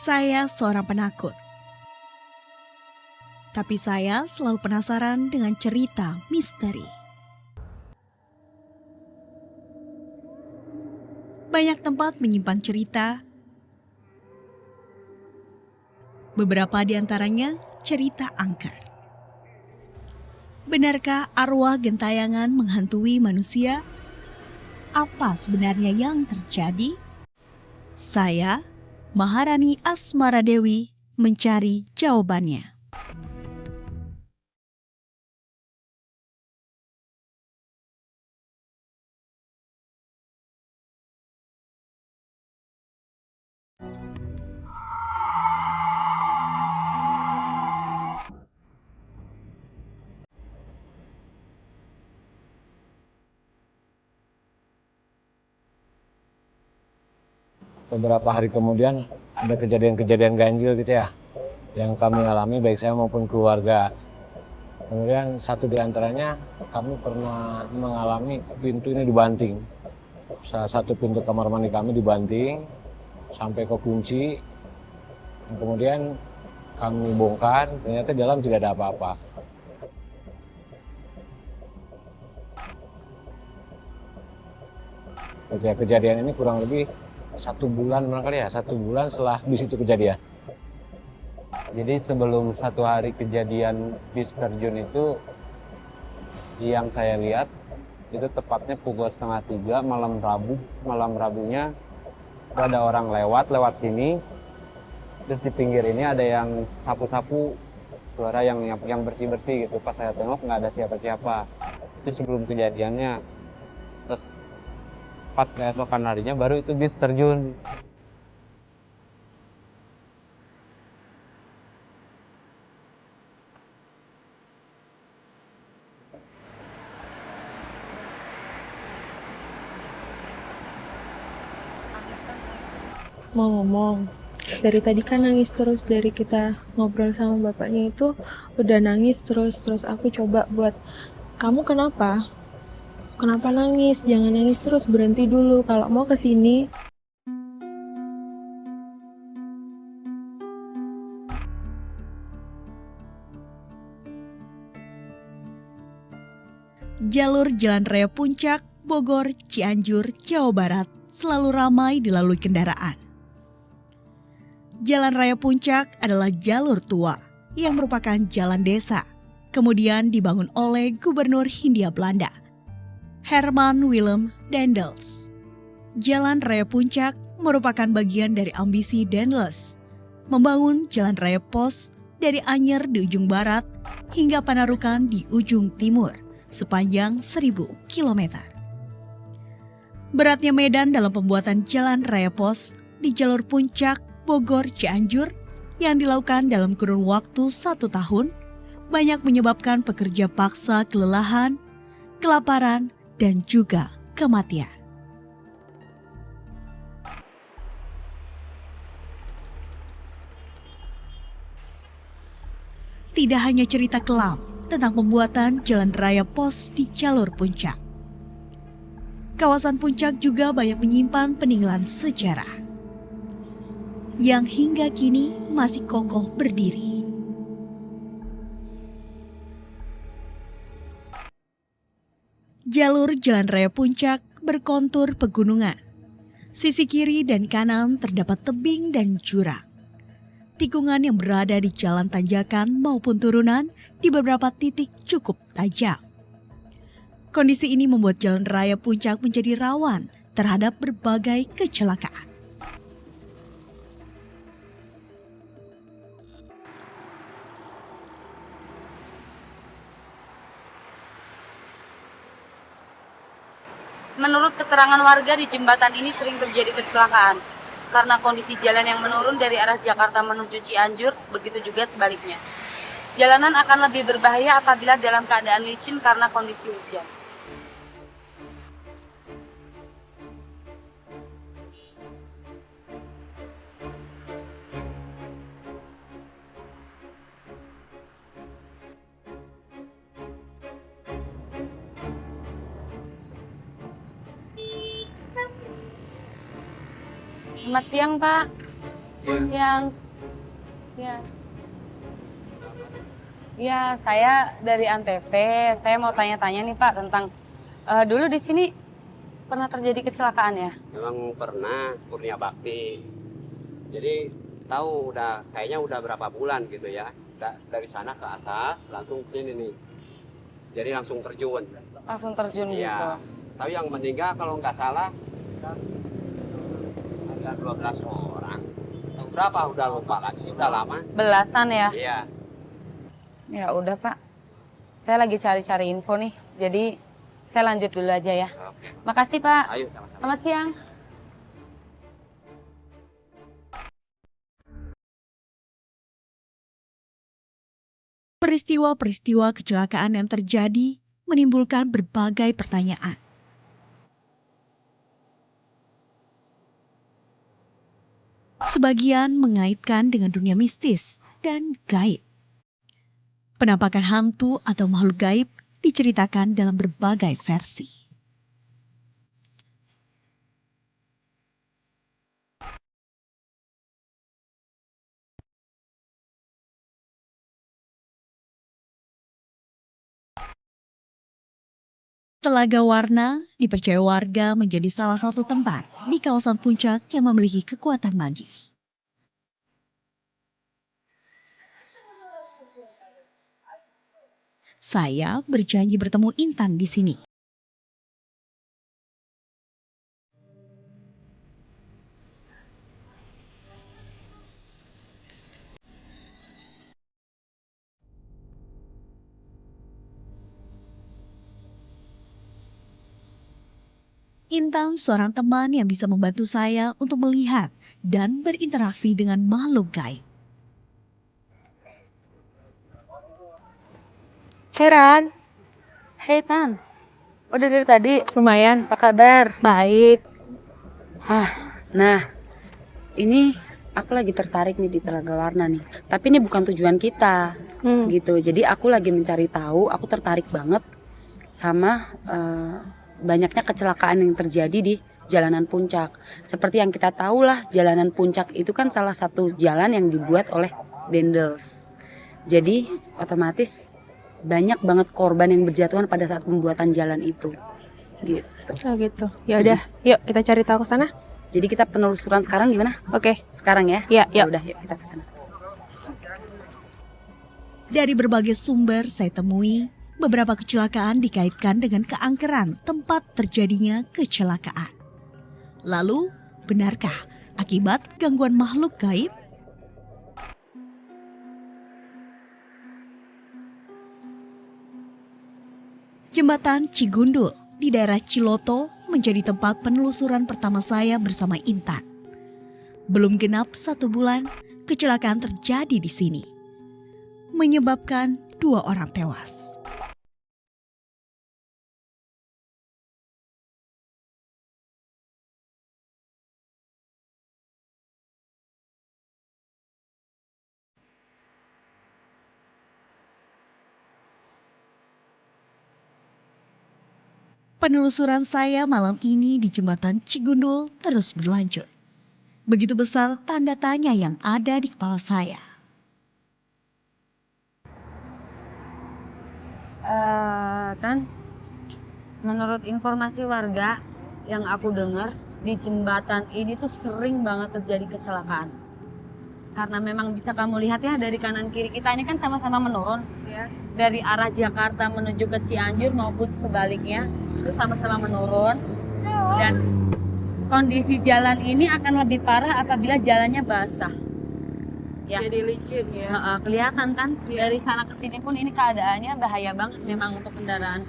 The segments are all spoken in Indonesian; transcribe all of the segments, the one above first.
Saya seorang penakut. Tapi saya selalu penasaran dengan cerita misteri. Banyak tempat menyimpan cerita. Beberapa di antaranya cerita angker. Benarkah arwah gentayangan menghantui manusia? Apa sebenarnya yang terjadi? Saya, Maharani Asmara Dewi, mencari jawabannya. Beberapa hari kemudian ada kejadian-kejadian ganjil gitu ya, yang kami alami baik saya maupun keluarga. Kemudian satu di antaranya kami pernah mengalami pintu ini dibanting. Salah satu pintu kamar mandi kami dibanting sampai ke kunci. Kemudian kami bongkar, ternyata di dalam tidak ada apa-apa. Kejadian ini kurang lebih 1 bulan barangkali ya, 1 bulan setelah bis itu kejadian. Jadi sebelum 1 hari kejadian bis terjun itu, yang saya lihat itu tepatnya pukul 2:30 malam Rabu. Malam Rabunya itu ada orang lewat sini, terus di pinggir ini ada yang sapu-sapu, suara yang bersih-bersih gitu. Pas saya tengok nggak ada siapa-siapa. Itu sebelum kejadiannya. Terus pas keesokan harinya baru itu bis terjun. Mau ngomong, dari tadi kan nangis terus, dari kita ngobrol sama bapaknya itu udah nangis terus aku coba buat, kamu kenapa? Kenapa nangis? Jangan nangis terus, berhenti dulu. Kalau mau kesini, Jalur Jalan Raya Puncak, Bogor, Cianjur, Jawa Barat selalu ramai dilalui kendaraan. Jalan Raya Puncak adalah jalur tua yang merupakan jalan desa, kemudian dibangun oleh Gubernur Hindia Belanda, Herman Willem Daendels. Jalan Raya Puncak merupakan bagian dari ambisi Daendels, membangun jalan raya pos dari Anyer di ujung barat hingga Panarukan di ujung timur sepanjang 1.000 km. Beratnya medan dalam pembuatan jalan raya pos di jalur Puncak Bogor Cianjur yang dilakukan dalam kurun waktu 1 tahun banyak menyebabkan pekerja paksa kelelahan, kelaparan, dan juga kematian. Tidak hanya cerita kelam tentang pembuatan jalan raya pos di jalur Puncak. Kawasan Puncak juga banyak menyimpan peninggalan sejarah yang hingga kini masih kokoh berdiri. Jalur Jalan Raya Puncak berkontur pegunungan. Sisi kiri dan kanan terdapat tebing dan jurang. Tikungan yang berada di jalan tanjakan maupun turunan di beberapa titik cukup tajam. Kondisi ini membuat Jalan Raya Puncak menjadi rawan terhadap berbagai kecelakaan. Menurut keterangan warga, di jembatan ini sering terjadi kecelakaan karena kondisi jalan yang menurun dari arah Jakarta menuju Cianjur, begitu juga sebaliknya. Jalanan akan lebih berbahaya apabila dalam keadaan licin karena kondisi hujan. Selamat siang, Pak. Yang ya. Ya, saya dari Antv. Saya mau tanya-tanya nih Pak tentang dulu di sini pernah terjadi kecelakaan ya? Memang pernah Kurnia Bakti. Jadi tahu kayaknya udah berapa bulan gitu ya. Dari sana ke atas langsung sini nih. Jadi langsung terjun. Langsung terjun gitu. Iya. Tapi yang meninggal kalau nggak salah ada 12 orang. Atau berapa udah lupa lagi, udah lama. Belasan ya? Iya. Ya udah Pak. Saya lagi cari-cari info nih. Jadi saya lanjut dulu aja ya. Oke. Makasih Pak. Ayo sama-sama. Selamat siang. Peristiwa-peristiwa kecelakaan yang terjadi menimbulkan berbagai pertanyaan. Sebagian mengaitkan dengan dunia mistis dan gaib. Penampakan hantu atau makhluk gaib diceritakan dalam berbagai versi. Telaga Warna dipercaya warga menjadi salah satu tempat di kawasan puncak yang memiliki kekuatan magis. Saya berjanji bertemu Intan di sini. Intan seorang teman yang bisa membantu saya untuk melihat dan berinteraksi dengan makhluk gaib. Heran, Hei Tan, udah dari tadi? lumayan. Apa kabar? Baik. Nah, ini aku lagi tertarik nih di Telaga Warna nih. Tapi ini bukan tujuan kita, gitu. Jadi aku lagi mencari tahu, aku tertarik banget sama banyaknya kecelakaan yang terjadi di jalanan puncak. Seperti yang kita tahu lah, jalanan puncak itu kan salah satu jalan yang dibuat oleh Dendels. Jadi otomatis banyak banget korban yang berjatuhan pada saat pembuatan jalan itu. Gitu. Oh gitu. Ya udah, yuk kita cari tahu ke sana. Jadi kita penelusuran sekarang gimana? Oke. Sekarang ya? Iya, Ya yuk. udah, yuk kita ke sana. Dari berbagai sumber saya temui, beberapa kecelakaan dikaitkan dengan keangkeran tempat terjadinya kecelakaan. Lalu, benarkah akibat gangguan makhluk gaib? Jembatan Cigundul di daerah Ciloto menjadi tempat penelusuran pertama saya bersama Intan. Belum genap 1 bulan, kecelakaan terjadi di sini, menyebabkan 2 orang tewas. Penelusuran saya malam ini di jembatan Cigundul terus berlanjut. Begitu besar tanda tanya yang ada di kepala saya. Kan menurut informasi warga yang aku dengar di jembatan ini tuh sering banget terjadi kecelakaan. Karena memang bisa kamu lihat ya dari kanan kiri kita ini kan sama-sama menurun. Ya. Dari arah Jakarta menuju ke Cianjur maupun sebaliknya itu sama-sama menurun. Dan kondisi jalan ini akan lebih parah apabila jalannya basah. Ya. Jadi licin ya. Kelihatan kan dari sana ke sini pun ini keadaannya bahaya banget memang untuk kendaraan.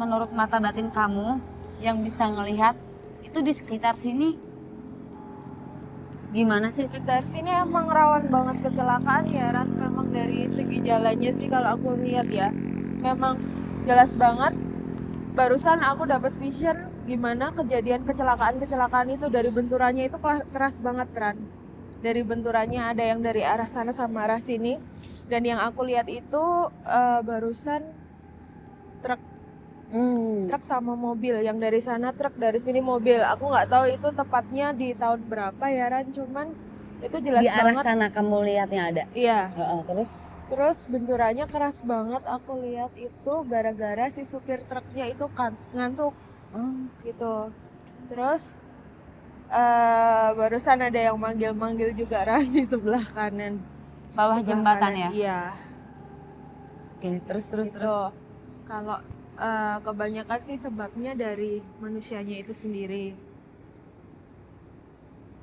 Menurut mata batin kamu yang bisa ngelihat itu di sekitar sini gimana sih? Sekitar sini emang rawan banget kecelakaan ya, Ran. Memang dari segi jalannya sih kalau aku lihat ya, memang jelas banget. Barusan aku dapat vision gimana kejadian kecelakaan itu dari benturannya itu keras banget, Ran. Dari benturannya ada yang dari arah sana sama arah sini. Dan yang aku lihat itu barusan truk Truk sama mobil, yang dari sana truk, dari sini mobil. Aku nggak tahu itu tepatnya di tahun berapa ya Ran, cuman itu jelas Di arah banget. sana kamu lihatnya ada. Iya, Terus terus benturannya keras banget. Aku lihat itu gara-gara si supir truknya itu kan ngantuk gitu. Terus barusan ada yang manggil-manggil juga Ran di sebelah kanan. bawah Sebelah jembatan kanan, ya. Iya. Oke, terus Gitu. Kalau kebanyakan sih sebabnya dari manusianya itu sendiri.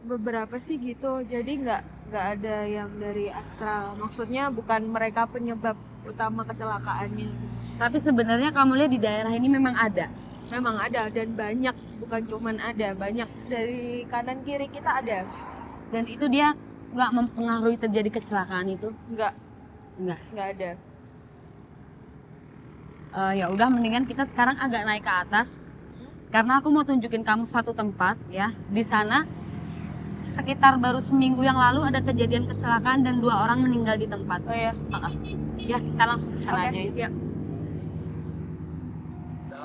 Beberapa sih gitu, jadi nggak ada yang dari astral. Maksudnya bukan mereka penyebab utama kecelakaannya. Tapi sebenarnya kamu lihat di daerah ini memang ada. Memang ada dan banyak, bukan cuman ada, banyak dari kanan kiri kita ada. Dan itu dia nggak mempengaruhi terjadi kecelakaan itu. Nggak Nggak. ada. Ya udah, mendingan kita sekarang agak naik ke atas. Karena aku mau tunjukin kamu satu tempat ya. Di sana sekitar baru seminggu yang lalu ada kejadian kecelakaan dan 2 orang meninggal di tempat. Oh ya. Ya, kita langsung ke sana aja ya.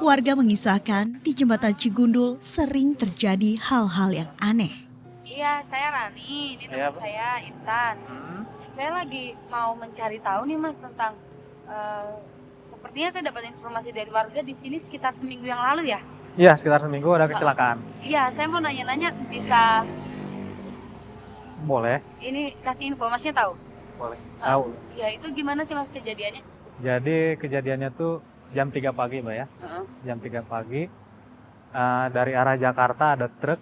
Warga mengisahkan di jembatan Cigundul sering terjadi hal-hal yang aneh. Iya, saya Rani, ini teman saya Intan. Saya lagi mau mencari tahu nih Mas tentang sepertinya saya dapat informasi dari warga di sini sekitar seminggu yang lalu ya. Iya, sekitar seminggu ada kecelakaan. Iya, saya mau nanya-nanya, bisa Boleh, ini kasih informasinya tahu? boleh. Tahu. Iya, itu gimana sih Mas kejadiannya? Jadi kejadiannya tuh jam 3 pagi, Mbak ya. Jam 3 pagi dari arah Jakarta ada truk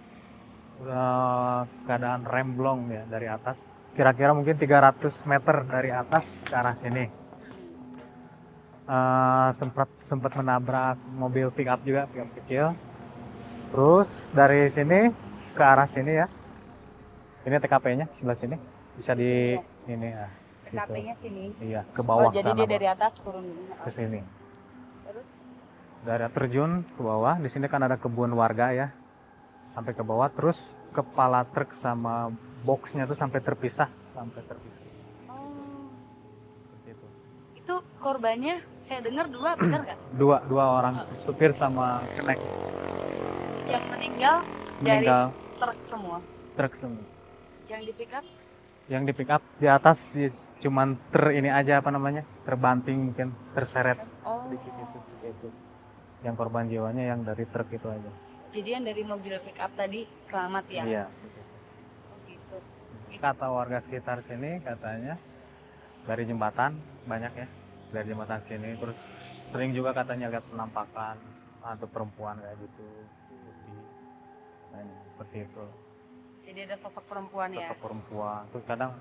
keadaan remblong ya dari atas. Kira-kira mungkin 300 meter dari atas ke arah sini. Sempat menabrak mobil pick up juga, pick up kecil. Terus dari sini ke arah sini ya. Ini TKP-nya sebelah sini. Bisa di sini ya. situ. TKP-nya sini. Iya, ke bawah Jadi sana, dia Bang. dari atas turun ini. Ke sini. Terus? Dari terjun ke bawah, di sini kan ada kebun warga ya. Sampai ke bawah, terus kepala truk sama boxnya tuh sampai terpisah. Oh, Seperti itu. itu korbannya saya dengar 2, benar nggak? Dua orang, supir sama kenek Yang meninggal meninggal, dari truk semua. truk semua. Yang di pick up? Yang di pick up di atas cuman ini aja apa namanya, terbanting mungkin terseret Oh, sedikit itu, seperti itu. Yang korban jiwanya yang dari truk itu aja. jadi yang dari mobil pick up tadi selamat ya? Iya, seperti itu. Oh, gitu. Kata warga sekitar sini katanya dari jembatan banyak ya, dari jembatan sini, terus sering juga katanya lihat penampakan atau perempuan kayak gitu, katanya seperti itu, Jadi ada sosok perempuan ya? sosok perempuan. Terus kadang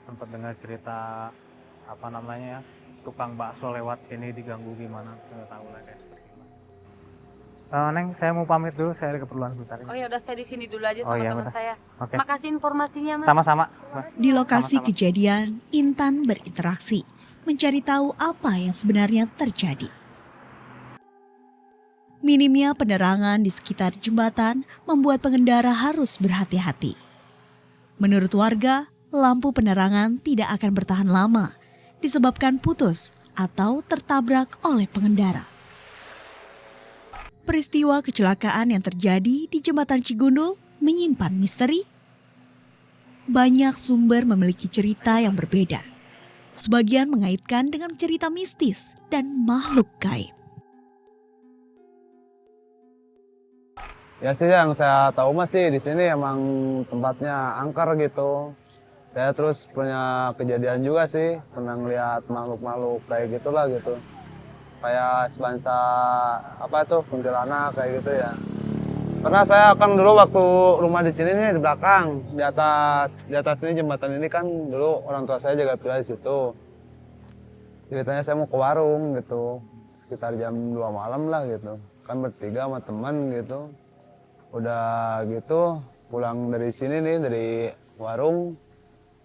sempat dengar cerita apa namanya ya, tukang bakso lewat sini diganggu gimana, nggak tahu lah kayak seperti gimana. Neng, saya mau pamit dulu, saya ada keperluan sebentar. Oh ya udah, saya di sini dulu aja Oh, sama iya, teman udah. saya. Oke, Makasih informasinya Mas. sama-sama. Di lokasi Sama-sama. kejadian, Intan berinteraksi, mencari tahu apa yang sebenarnya terjadi. Minimnya penerangan di sekitar jembatan membuat pengendara harus berhati-hati. Menurut warga, lampu penerangan tidak akan bertahan lama, disebabkan putus atau tertabrak oleh pengendara. Peristiwa kecelakaan yang terjadi di jembatan Cigundul menyimpan misteri. Banyak sumber memiliki cerita yang berbeda. Sebagian mengaitkan dengan cerita mistis dan makhluk gaib. Ya sih yang saya tahu mas sih di sini emang tempatnya angker gitu. Saya terus punya kejadian juga sih, pernah ngeliat makhluk-makhluk kayak gitulah gitu. Kayak sebangsa apa tuh kuntilanak kayak gitu ya. Karena saya kan dulu waktu rumah di sini nih di belakang, di atas ini jembatan ini kan dulu orang tua saya jaga villa di situ. Ceritanya saya mau ke warung gitu, sekitar jam 2 malam lah gitu. Kan bertiga sama teman gitu. Udah gitu pulang dari sini nih dari warung,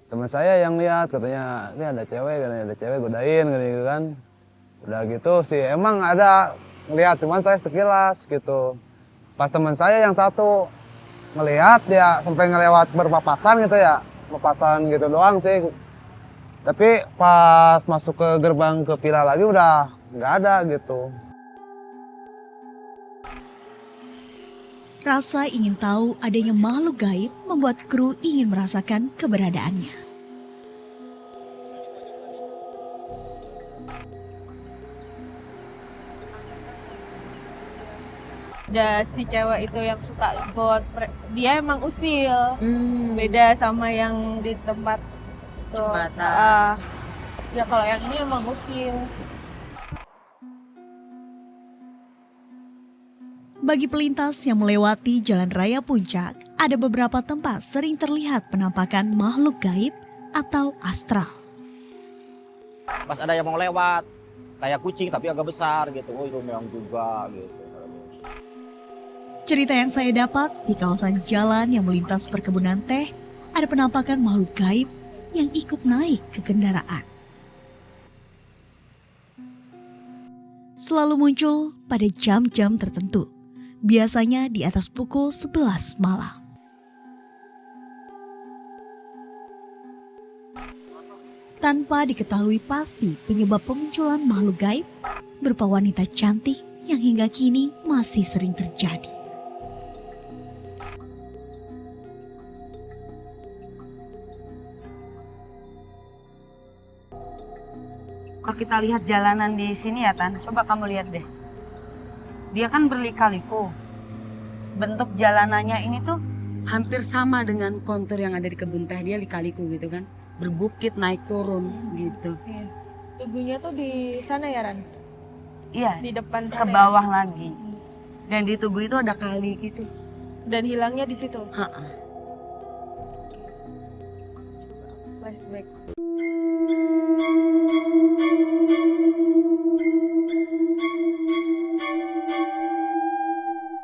teman saya yang lihat katanya ini ada cewek godain gitu kan. Udah gitu sih emang ada ngelihat, cuman saya sekilas gitu. Pas teman saya yang satu ngelihat ya sampai ngelewat berpapasan gitu ya, papasan gitu doang sih. Tapi pas masuk ke gerbang ke villa lagi udah nggak ada gitu. Rasa ingin tahu adanya makhluk gaib membuat kru ingin merasakan keberadaannya. Ada si cewek itu yang suka ikut, dia emang usil. Beda sama yang di tempat tuh. Jembatan. Ya kalau yang ini emang usil. Bagi pelintas yang melewati Jalan Raya Puncak, ada beberapa tempat sering terlihat penampakan makhluk gaib atau astral. Pas ada yang mau lewat, kayak kucing tapi agak besar gitu, oh itu memang juga gitu. Cerita yang saya dapat di kawasan jalan yang melintas perkebunan teh, ada penampakan makhluk gaib yang ikut naik ke kendaraan. Selalu muncul pada jam-jam tertentu, biasanya di atas pukul 11 malam. Tanpa diketahui pasti penyebab pemunculan makhluk gaib berupa wanita cantik yang hingga kini masih sering terjadi. Kalau kita lihat jalanan di sini ya Tan, coba kamu lihat deh. Dia kan berlika-liku. Bentuk jalanannya ini tuh hampir sama dengan kontur yang ada di kebun teh, dia lika-liku gitu kan. Berbukit naik turun gitu. Iya. Tugunya tuh di sana ya Ran? Iya, Di depan ke sana. bawah lagi. Dan di tugu itu ada kali gitu. Dan hilangnya di situ. Ha-ha. Flashback.